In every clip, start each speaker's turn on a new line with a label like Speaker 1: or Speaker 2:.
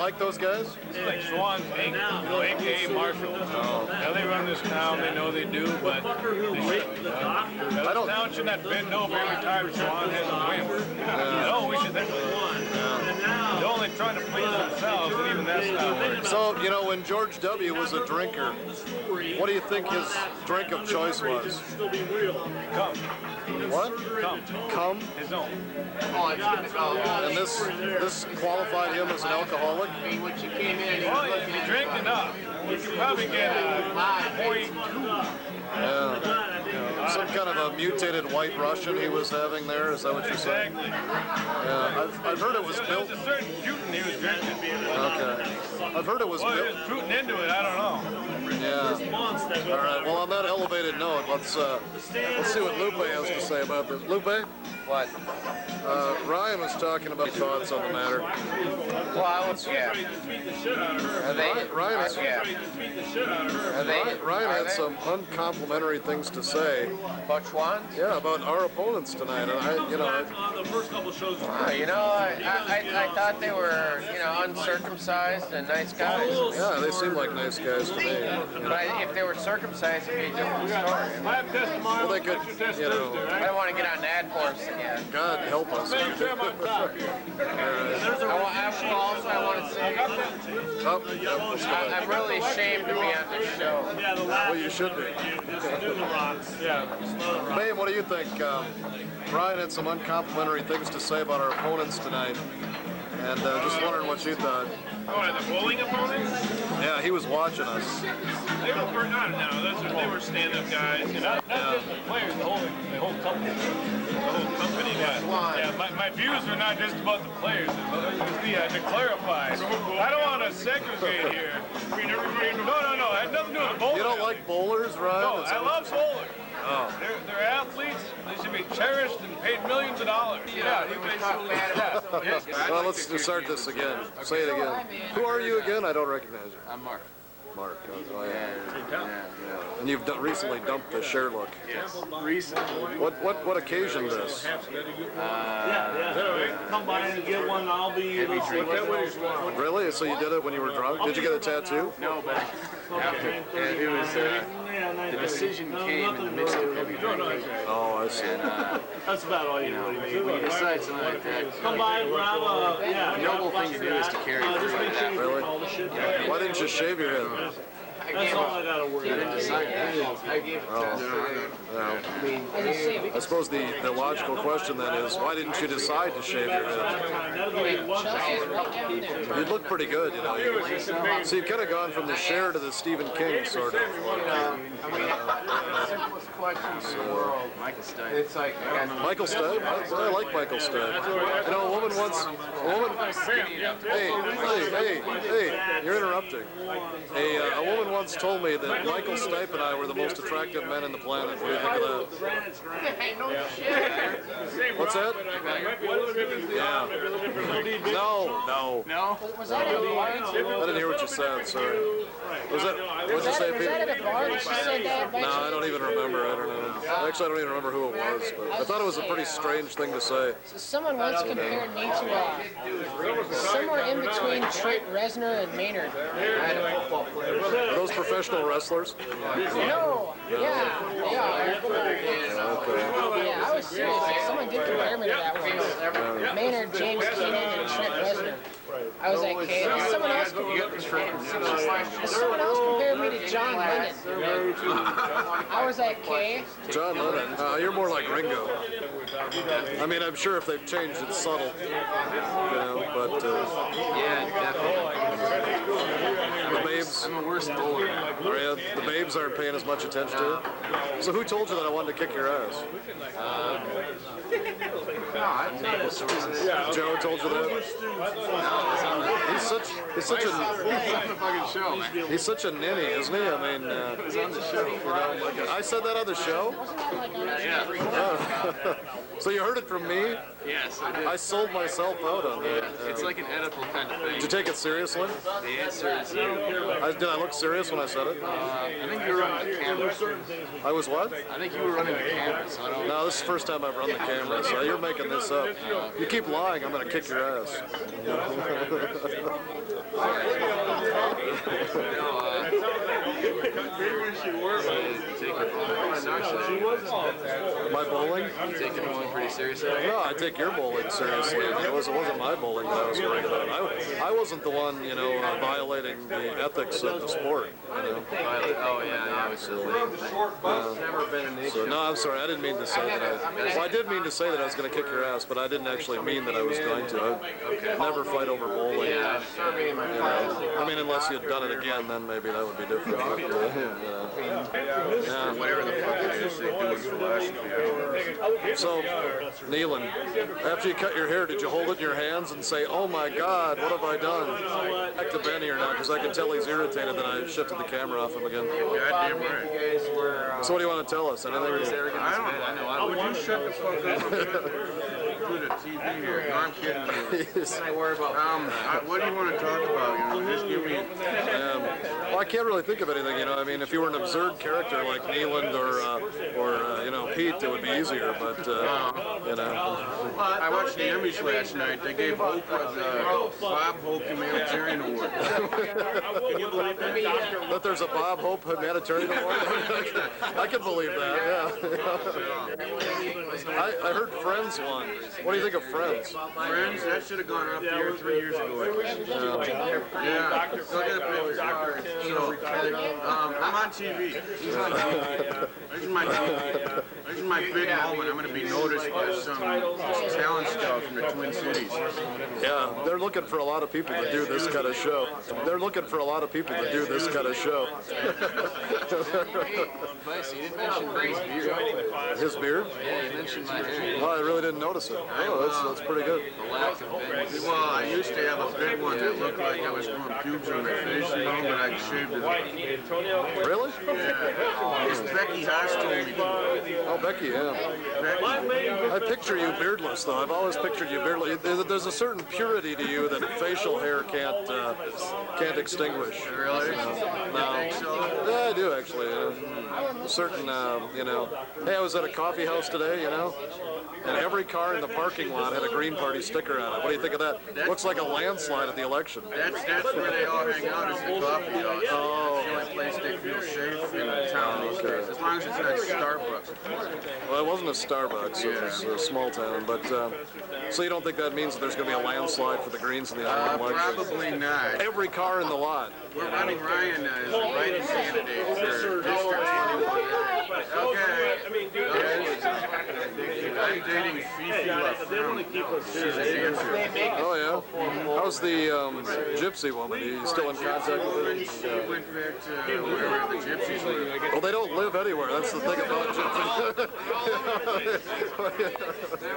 Speaker 1: like those guys?
Speaker 2: It's like Schwann's a.k.a. Marshall. Now they run this town, they know they do, but I don't. Town should not bend over every time Schwann has a win. No, we should. They're only trying to please themselves, and even that's not working.
Speaker 1: So, you know, when George W. was a drinker, what do you think his drink of choice was?
Speaker 2: Come.
Speaker 1: What? Cum?
Speaker 2: His own.
Speaker 1: And this qualified him as an alcoholic?
Speaker 2: Well, if you drink enough, you can probably get a point.
Speaker 1: Yeah. Some kind of a mutated white Russian he was having there, is that what you're saying?
Speaker 2: Exactly.
Speaker 1: Yeah, I've heard it was built.
Speaker 2: There's a certain Putin he was drinking.
Speaker 1: Okay. I've heard it was
Speaker 2: Well, he
Speaker 1: built.
Speaker 2: was Putin into it, I don't know.
Speaker 1: Yeah. All right. Well, on that elevated note, let's see what Lupe has to say about this. Lupe?
Speaker 3: What?
Speaker 1: Ryan was talking about thoughts on the matter.
Speaker 3: Well, yeah. Are they?
Speaker 1: Ryan has,
Speaker 3: Are they?
Speaker 1: Ryan had some uncomplimentary things to say.
Speaker 3: About Schwann?
Speaker 1: Yeah, about our opponents tonight. And I
Speaker 3: thought they were, uncircumcised and nice guys.
Speaker 1: Yeah, they seem like nice guys to me.
Speaker 3: But if they were circumcised, it'd be a different story.
Speaker 1: Well, they could,
Speaker 3: I don't want to get on ad force again.
Speaker 1: God help us.
Speaker 3: I want to say, I'm really ashamed to be on this show.
Speaker 1: Well, you should be. Babe, what do you think? Ryan had some uncomplimentary things to say about our opponents tonight, and just wondering what you thought.
Speaker 2: Oh, the bowling opponents?
Speaker 1: Yeah, he was watching us.
Speaker 2: They were not. No, they were stand-up guys. Not just the players, the whole company. The whole company got. Yeah, my views are not just about the players. To clarify, I don't want to segregate here. No. I had nothing to do with bowling.
Speaker 1: You don't like bowlers, Ryan?
Speaker 2: No, I love bowlers.
Speaker 1: Oh.
Speaker 2: They're athletes. They should be cherished and paid millions of dollars. Yeah, you can talk bad about it.
Speaker 1: Well, let's start this again. Say it again. Who are you again? I don't recognize you.
Speaker 3: I'm Mark.
Speaker 1: Mark. Oh, yeah. And you've recently dumped the Sherlock.
Speaker 3: Yes. Recently.
Speaker 1: What occasioned this?
Speaker 4: Come by and get one. I'll be.
Speaker 1: Really? So you did it when you were drunk? Did you get a tattoo?
Speaker 5: No, but after. It was, the decision came in the midst of heavy drinking.
Speaker 1: Oh, I see.
Speaker 4: That's about all you
Speaker 5: You know,
Speaker 4: know.
Speaker 5: when you decide something like that,
Speaker 4: Come by, grab a.
Speaker 5: the noble thing to do is to carry it through like that.
Speaker 1: Really? Why didn't you shave your head?
Speaker 4: That's all I gotta worry
Speaker 5: I didn't
Speaker 4: about.
Speaker 5: decide that. I gave it to
Speaker 1: I suppose the logical question then is, why didn't you decide to shave your head? You'd look pretty good, you know. So you've kind of gone from the Cher to the Stephen King, sort of.
Speaker 3: Simplest questions in the world.
Speaker 5: Michael Stipe.
Speaker 3: It's like,
Speaker 1: Michael Stipe? I like Michael Stipe. You know, a woman once... Hey, you're interrupting. A woman once told me that Michael Stipe and I were the most attractive men in the planet. What do you think of that? What's that? Yeah. No.
Speaker 5: No?
Speaker 6: Was that at a bar?
Speaker 1: I didn't hear what you said, sorry. Was that, what'd you say,
Speaker 6: Was that
Speaker 1: Peter?
Speaker 6: at a bar that she said that?
Speaker 1: No, I don't even remember. I don't know. Actually, I don't even remember who it was. But I thought it was a pretty strange thing to say.
Speaker 6: Someone once compared me to somewhere in between Trent Reznor and Maynard.
Speaker 1: Are those professional wrestlers?
Speaker 6: No, yeah. Yeah, I was serious. Someone did compare me to that once. Maynard, James Keenan, and Trent Reznor. I was like, okay. Someone else compared me to John Lennon. I was like, okay.
Speaker 1: John Lennon? You're more like Ringo. I mean, I'm sure if they've changed, it's subtle. You know, but...
Speaker 5: Yeah, definitely.
Speaker 1: The babes...
Speaker 5: I'm a worse bowler.
Speaker 1: Are you? The babes aren't paying as much attention to it? So who told you that I wanted to kick your ass? Joe told you that? He's such a ninny, isn't he? I mean, I said that on the show?
Speaker 5: Yeah.
Speaker 1: Oh. So you heard it from me?
Speaker 5: Yes, I did.
Speaker 1: I sold myself out on that.
Speaker 5: It's like an Oedipal kind of thing.
Speaker 1: Did you take it seriously?
Speaker 5: The answer is
Speaker 1: Did I look serious when I said it?
Speaker 5: I think you were running the camera.
Speaker 1: I was what?
Speaker 5: I think you were running the camera, so I don't.
Speaker 1: No, this is the first time I've run the camera, so you're making this up. You keep lying, I'm gonna kick your ass. My bowling?
Speaker 5: You take it bowling pretty seriously.
Speaker 1: No, I take your bowling seriously. It wasn't my bowling that I was worried about. I wasn't the one, violating the ethics of the sport.
Speaker 5: Oh yeah, it's just never been an issue.
Speaker 1: So, no, I'm sorry. I didn't mean to say that. I did mean to say that I was going to kick your ass, but I didn't actually mean that I was going to. I'd never fight over bowling. I mean, unless you'd done it again, then maybe that would be different. Yeah.
Speaker 5: Whatever the fuck it is they do in philosophy.
Speaker 1: So, Nealon, after you cut your hair, did you hold it in your hands and say, "Oh my God, what have I done?" Back to Ben here now, because I can tell he's irritated that I shifted the camera off him again.
Speaker 5: Goddamn right.
Speaker 1: So, what do you want to tell us? Anything?
Speaker 5: I know. Would you shut the fuck up? Do the TV here. No, I'm kidding you. What do you want to talk about? Just give me.
Speaker 1: Well, I can't really think of anything. I mean, if you were an absurd character like Nealon or Pete, it would be easier. But
Speaker 5: I watched the Emmys last night. They gave Oprah the Bob Hope Humanitarian Award.
Speaker 1: That there's a Bob Hope Humanitarian Award? I can believe that, yeah. I heard Friends won. What do you think of Friends?
Speaker 5: Friends, that should have gone up here 3 years ago. Yeah. Look at the picture. So, I'm on TV. This is my big moment. I'm going to be noticed by some talent scout from the Twin Cities.
Speaker 1: Yeah, they're looking for a lot of people to do this kind of show. They're looking for a lot of people to do this kind of show.
Speaker 5: You didn't mention Ray's beard.
Speaker 1: His beard?
Speaker 5: Yeah, you mentioned my hair.
Speaker 1: Oh, I really didn't notice it. Oh, that's pretty good.
Speaker 5: The lack of big. Well, I used to have a big one that looked like I was growing pubes on my face, but I shaved it.
Speaker 1: Really?
Speaker 5: Yeah. It's Becky Haas told me to.
Speaker 1: Oh, Becky, yeah.
Speaker 5: Becky.
Speaker 1: I picture you beardless, though. I've always pictured you beardless. There's a certain purity to you that facial hair can't extinguish.
Speaker 5: Really?
Speaker 1: No. Yeah, I do actually. A certain, Hey, I was at a coffee house today, and every car in the parking lot had a Green Party sticker on it. What do you think of that? Looks like a landslide at the election.
Speaker 5: That's where they all hang out, is the coffee house.
Speaker 1: Oh.
Speaker 5: It's the only place they feel safe in the town these days. As long as it's not Starbucks.
Speaker 1: Well, it wasn't a Starbucks. It was a small town. But so you don't think that means that there's going to be a landslide for the Greens in the upcoming election?
Speaker 5: Probably not.
Speaker 1: Every car in the lot.
Speaker 5: We're running Ryan as a writing candidate for District 21. Okay. I'm dating Fifi LaFrance. She's a dancer.
Speaker 1: Oh, yeah? How's the gypsy woman? Are you still in contact with her?
Speaker 5: She went back to wherever the gypsies live.
Speaker 1: Well, they don't live anywhere. That's the thing about gypsies.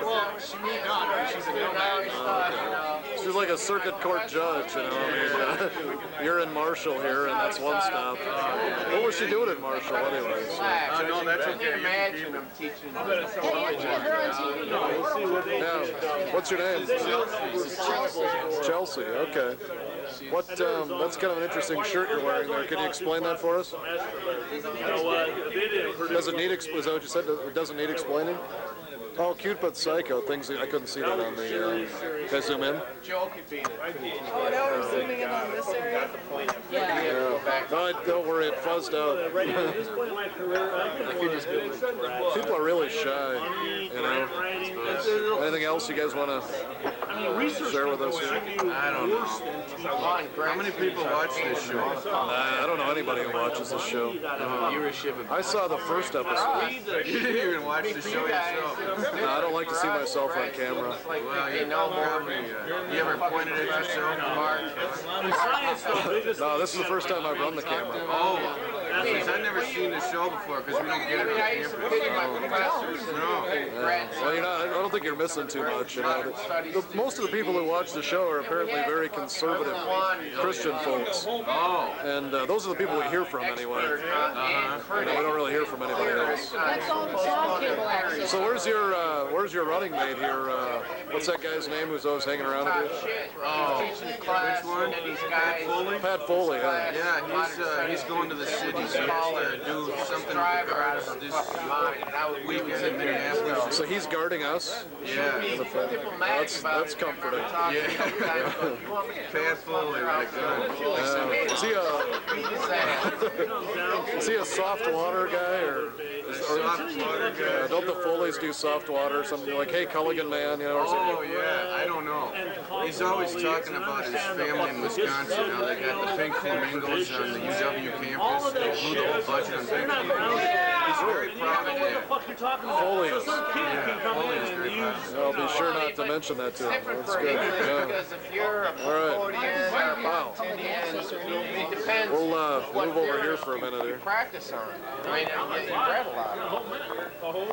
Speaker 3: Well, she moved on. She's a nomad.
Speaker 1: She's like a circuit court judge, I mean, you're in Marshall here, and that's one stop. What was she doing in Marshall, anyways?
Speaker 5: No, that's
Speaker 3: I
Speaker 5: okay.
Speaker 3: can imagine them teaching them.
Speaker 6: Hey, get her on TV.
Speaker 1: Yeah. What's your name? Chelsea. Okay. What? That's kind of an interesting shirt you're wearing there. Can you explain that for us? Does it need? Is that what you said? It doesn't need explaining. Oh, Cute but Psycho. Things I couldn't see that on the. Can I zoom in?
Speaker 3: Joe could be.
Speaker 7: Oh, now we're zooming in on this area?
Speaker 1: Yeah. No, don't worry. It fuzzed out. People are really shy. Anything else you guys want to share with us?
Speaker 5: I don't know. How many people watch this show?
Speaker 1: I don't know anybody who watches this show. I saw the first episode.
Speaker 5: You didn't even watch the show yourself.
Speaker 1: No, I don't like to see myself on camera.
Speaker 5: Well, you know, probably. You ever pointed at yourself, Mark?
Speaker 1: No, this is the first time I've run the camera.
Speaker 5: Oh. Because I've never seen the show before because we don't get it on
Speaker 3: I used to pity my professors.
Speaker 1: Well, you're not. I don't think you're missing too much. You know, most of the people who watch the show are apparently very conservative Christian folks,
Speaker 5: Oh.
Speaker 1: and those are the people we hear from anyway. You know, we don't really hear from anybody else.
Speaker 6: That's all that's on cable access.
Speaker 1: So where's your running mate here? What's that guy's name who's always hanging around with you?
Speaker 3: Oh, teaching class,
Speaker 5: Which one?
Speaker 3: and these guys.
Speaker 1: Pat Foley. Huh?
Speaker 5: Yeah, he's going to the city, so he has to do something with the cars this weekend in Minneapolis.
Speaker 1: So he's guarding us.
Speaker 5: Yeah.
Speaker 1: That's comforting.
Speaker 5: Pat Foley, right, good.
Speaker 1: Is he a soft water guy or?
Speaker 5: Soft water guy.
Speaker 1: Don't the Foleys do soft water or something like, hey, Culligan man, you know? Or something?
Speaker 5: Oh, yeah, I don't know. He's always talking about his family in Wisconsin, how they got the pink flamingos on the UW campus. They blew the whole budget on pink flamingos. He's very proud of that.
Speaker 1: Foley is.
Speaker 5: Yeah,
Speaker 1: I'll be sure not to mention that to him.
Speaker 3: Different
Speaker 1: That's
Speaker 3: for
Speaker 1: good.
Speaker 3: English
Speaker 1: Yeah.
Speaker 3: because if you're a
Speaker 1: All right.
Speaker 3: Floridian,
Speaker 1: Wow.
Speaker 3: it depends.
Speaker 1: We'll
Speaker 3: what
Speaker 1: move over
Speaker 3: theories
Speaker 1: here for a minute
Speaker 3: you
Speaker 1: here.
Speaker 3: practice on. I mean, you read a lot.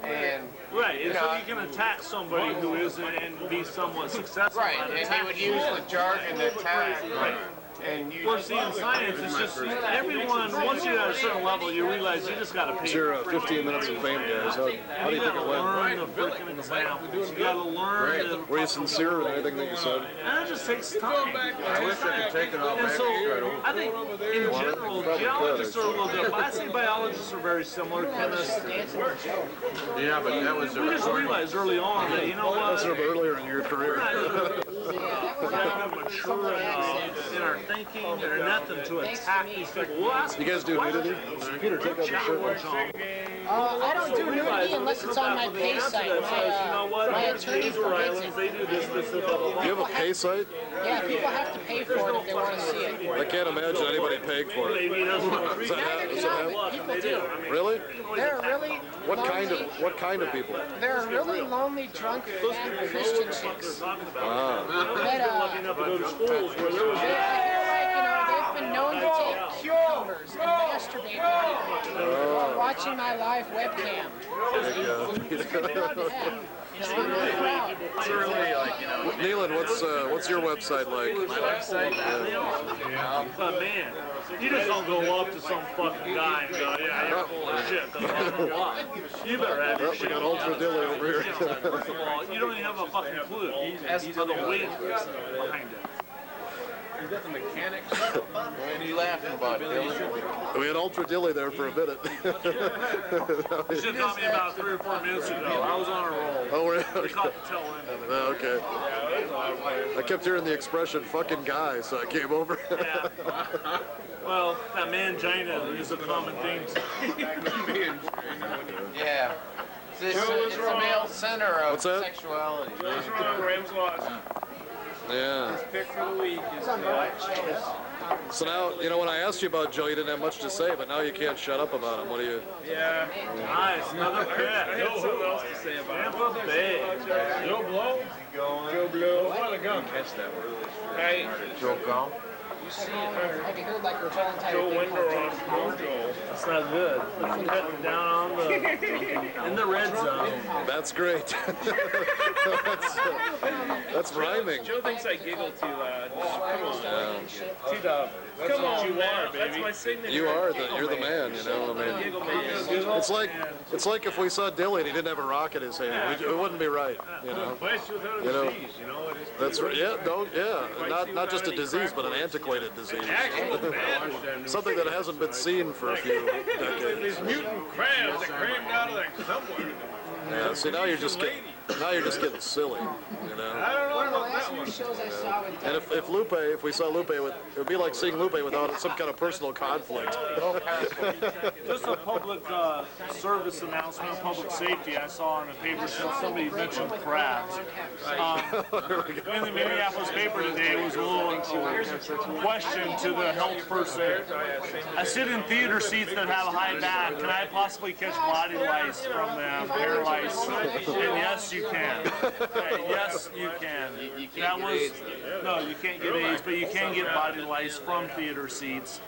Speaker 3: And
Speaker 4: Right, and so you can attack somebody who isn't and be somewhat successful.
Speaker 3: right,
Speaker 4: at
Speaker 3: and
Speaker 4: attacking.
Speaker 3: he would use the jargon to attack.
Speaker 4: Right.
Speaker 3: And you
Speaker 4: Well, see, in science, it's just everyone, once you're at a certain level, you realize you just got to pay.
Speaker 1: It's your 15 minutes of fame, guys. How do you
Speaker 4: You
Speaker 1: think
Speaker 4: got to
Speaker 1: it went?
Speaker 4: learn the freaking examples. You got to learn the...
Speaker 1: Were you sincere in anything that you said?
Speaker 4: And it just takes time.
Speaker 5: I wish I could take it all
Speaker 4: And
Speaker 5: back
Speaker 4: so,
Speaker 5: and start over.
Speaker 4: I think in general, geologists are a little different. I think biologists are very similar. Chemists.
Speaker 5: Yeah, but that was
Speaker 4: We just realized early on that, you know what?
Speaker 1: Sort of earlier in your career.
Speaker 4: We're kind of mature enough in our thinking or nothing to attack these people. We'll ask
Speaker 1: You guys do nudity? Peter, take off your shirt.
Speaker 6: I don't do nudity unless it's on my pay site. My attorney forbids it.
Speaker 4: They do this, blah, blah, blah.
Speaker 1: Do you have a pay site?
Speaker 6: Yeah, people have to pay for it if they want to see it.
Speaker 1: I can't imagine anybody paying for it.
Speaker 4: Maybe that's what
Speaker 1: Does that happen?
Speaker 6: People do.
Speaker 1: Really?
Speaker 6: They're really
Speaker 1: What kind of people?
Speaker 6: They're really lonely, drunk, fat Christian chicks.
Speaker 1: Ah.
Speaker 6: That,
Speaker 4: enough to go to schools where there was
Speaker 6: they've been known to take cucumbers and masturbate while watching my live webcam. Yeah, I'm really proud.
Speaker 1: Neelan, what's your website like?
Speaker 4: My website? But man, you just don't go up to some fucking guy and go, yeah, you're full of shit. 'cause I don't know why. You better have your
Speaker 1: We
Speaker 4: shit.
Speaker 1: got Ultra Dilly over here.
Speaker 4: First of all, you don't even have a fucking clue as to the weight behind it.
Speaker 3: what are you laughing about, Dylan?
Speaker 1: We had Ultra Dilly there for a minute.
Speaker 4: You should have caught me about 3 or 4 minutes ago. I was on a roll.
Speaker 1: Oh, we're
Speaker 4: We caught the tail end of it.
Speaker 1: Oh, okay. I kept hearing the expression "fucking guy," so I came over.
Speaker 4: Yeah. Well, that mangina is a common thing.
Speaker 3: Yeah. It's a male center of
Speaker 1: What's that?
Speaker 3: sexuality.
Speaker 2: Rams lost.
Speaker 1: Yeah.
Speaker 2: Pick for the week is
Speaker 1: So now, you know, when I asked you about Joe, you didn't have much to say, but now you can't shut up about him. What do you?
Speaker 2: yeah.
Speaker 4: Nice, another
Speaker 2: I
Speaker 4: pick.
Speaker 2: had something else to say about it.
Speaker 4: Tampa Bay.
Speaker 2: Joe Blow? Joe Blow. What a gun. Catch that one. Hey,
Speaker 3: Joe Gump.
Speaker 6: Have you heard like her whole entire
Speaker 2: Joe
Speaker 6: thing called
Speaker 2: Winderoff. No Joe.
Speaker 4: That's not good. Cutting down on the in the red zone.
Speaker 1: That's great. that's rhyming.
Speaker 2: Joe thinks I giggle too loud. Come on. T-Dub. Come on, you are, baby. That's my signature.
Speaker 1: You're the man. You know, I mean,
Speaker 2: Giggle man.
Speaker 1: it's like if we saw Dilly and he didn't have a rock in his hand, it wouldn't be right. You know.
Speaker 2: Place without a
Speaker 1: You know.
Speaker 2: disease, you know. It is
Speaker 1: That's right. Yeah, not just a disease, but an antiquated disease.
Speaker 2: actual bad one.
Speaker 1: Something that hasn't been seen for a few decades.
Speaker 2: These mutant crabs that crammed out of there somewhere.
Speaker 1: Yeah. See, now you're just getting silly. You know.
Speaker 2: I don't know
Speaker 6: One of the
Speaker 2: about
Speaker 6: last
Speaker 2: that
Speaker 6: few
Speaker 2: one.
Speaker 6: shows I saw with
Speaker 1: And if we saw Lupe, it would be like seeing Lupe without some kind of personal conflict.
Speaker 4: Just a public service announcement, public safety. I saw in the paper since somebody mentioned crabs. In the Minneapolis paper today was a little question to the health person. I sit in theater seats that have a high back. Can I possibly catch body lice from them, hair lice? And yes, you can. Yes, you can. That was no, you can't get AIDS, but you can get body lice from theater seats.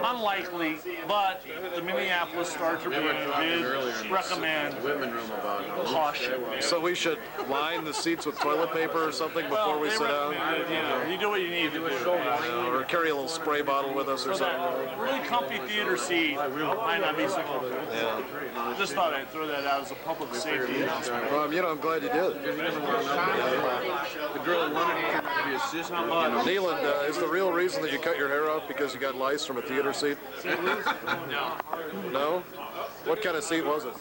Speaker 4: Unlikely, but the Minneapolis Star Tribune did recommend
Speaker 5: Women room about it.
Speaker 4: caution.
Speaker 1: So we should line the seats with toilet paper or something before we
Speaker 4: They
Speaker 1: sit down?
Speaker 4: recommended, you know, you do what you need to do.
Speaker 1: Or carry a little spray bottle with us or
Speaker 4: So
Speaker 1: something?
Speaker 4: that really comfy theater seat might not be so comfortable.
Speaker 1: Yeah.
Speaker 4: Just thought I'd throw that out as a public safety announcement.
Speaker 1: Well, you know, I'm glad you did.
Speaker 5: The girl wanted to be a sister.
Speaker 1: Neeland, is the real reason that you cut your hair off because you got lice from a theater seat?
Speaker 3: No.
Speaker 1: No? What kind of seat was it?